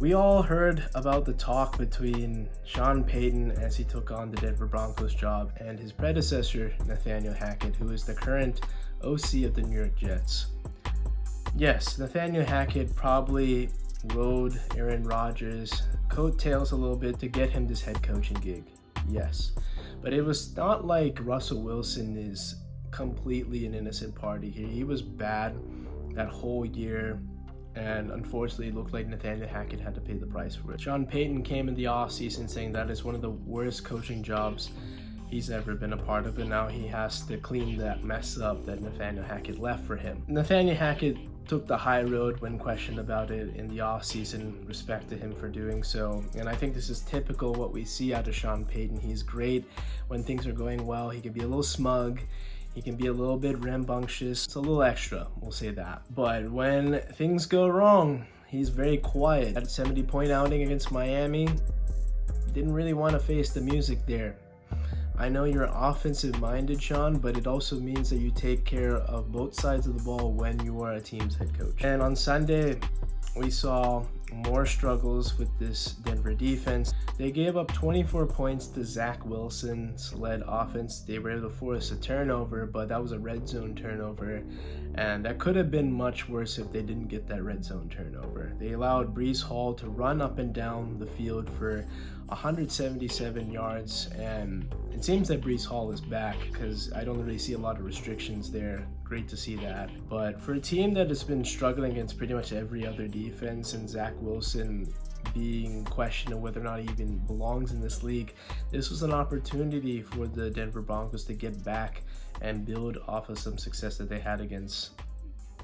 We all heard about the talk between Sean Payton as he took on the Denver Broncos job and his predecessor, Nathaniel Hackett, who is the current OC of the New York Jets. Yes, Nathaniel Hackett probably rode Aaron Rodgers' coattails a little bit to get him this head coaching gig. Yes, but it was not like Russell Wilson is completely an innocent party here. He was bad that whole year, and unfortunately it looked like Nathaniel Hackett had to pay the price for it. Sean Payton came in the offseason saying that is one of the worst coaching jobs he's ever been a part of, and now he has to clean that mess up that Nathaniel Hackett left for him. Nathaniel Hackett took the high road when questioned about it in the offseason. Respect to him for doing so, and I think this is typical what we see out of Sean Payton. He's great when things are going well. He can be a little smug, he can be a little bit rambunctious. It's a little extra, we'll say that. But when things go wrong, he's very quiet. That 70-point outing against Miami, didn't really want to face the music there. I know you're offensive-minded, Sean, but it also means that you take care of both sides of the ball when you are a team's head coach. And on Sunday, we saw more struggles with this Denver defense. They gave up 24 points to Zach Wilson's led offense. They were able to force a turnover, but that was a red zone turnover, and that could have been much worse if they didn't get that red zone turnover. They allowed Breece Hall to run up and down the field for 177 yards, and it seems that Breece Hall is back because I don't really see a lot of restrictions there. Great to see that. But for a team that has been struggling against pretty much every other defense, and Zach Wilson being questioned of whether or not he even belongs in this league, this was an opportunity for the Denver Broncos to get back and build off of some success that they had against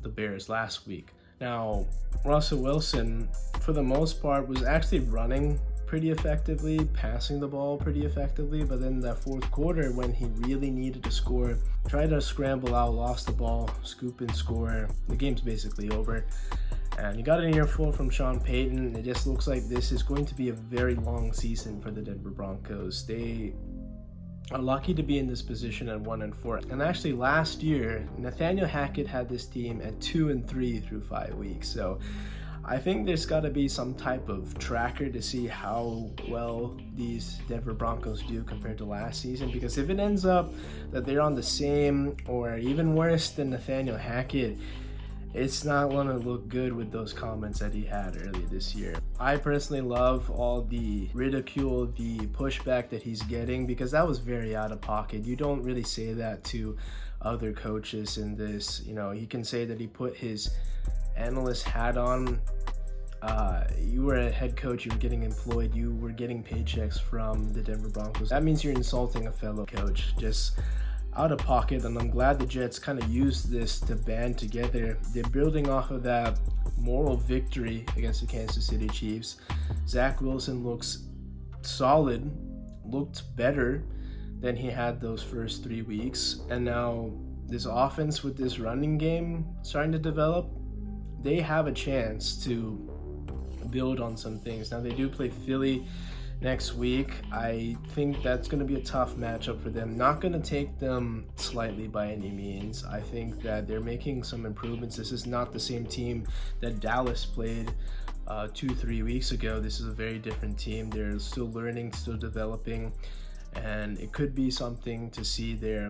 the Bears last week. Now, Russell Wilson, for the most part, was actually running pretty effectively, passing the ball pretty effectively, but then that fourth quarter when he really needed to score, tried to scramble out, lost the ball, scoop and score. The game's basically over. And you got an earful from Sean Payton. It just looks like this is going to be a very long season for the Denver Broncos. They are lucky to be in this position at 1-4. And actually last year, Nathaniel Hackett had this team at 2-3 through 5 weeks. So I think there's got to be some type of tracker to see how well these Denver Broncos do compared to last season, because if it ends up that they're on the same or even worse than Nathaniel Hackett, it's not going to look good with those comments that he had earlier this year. I personally love all the ridicule, the pushback that he's getting, because that was very out of pocket. You don't really say that to other coaches in this. You know, he can say that he put his analyst hat on. You were a head coach, you were getting employed, you were getting paychecks from the Denver Broncos. That means you're insulting a fellow coach. Just out of pocket, and I'm glad the Jets kind of used this to band together. They're building off of that moral victory against the Kansas City Chiefs. Zach Wilson looks solid, looked better than he had those first 3 weeks, and now this offense with this running game starting to develop, they have a chance to build on some things. Now they do play Philly next week. I think that's going to be a tough matchup for them. Not going to take them slightly by any means. I think that they're making some improvements. This is not the same team that Dallas played 2-3 weeks ago. This is a very different team. They're still learning, still developing, and it could be something to see there.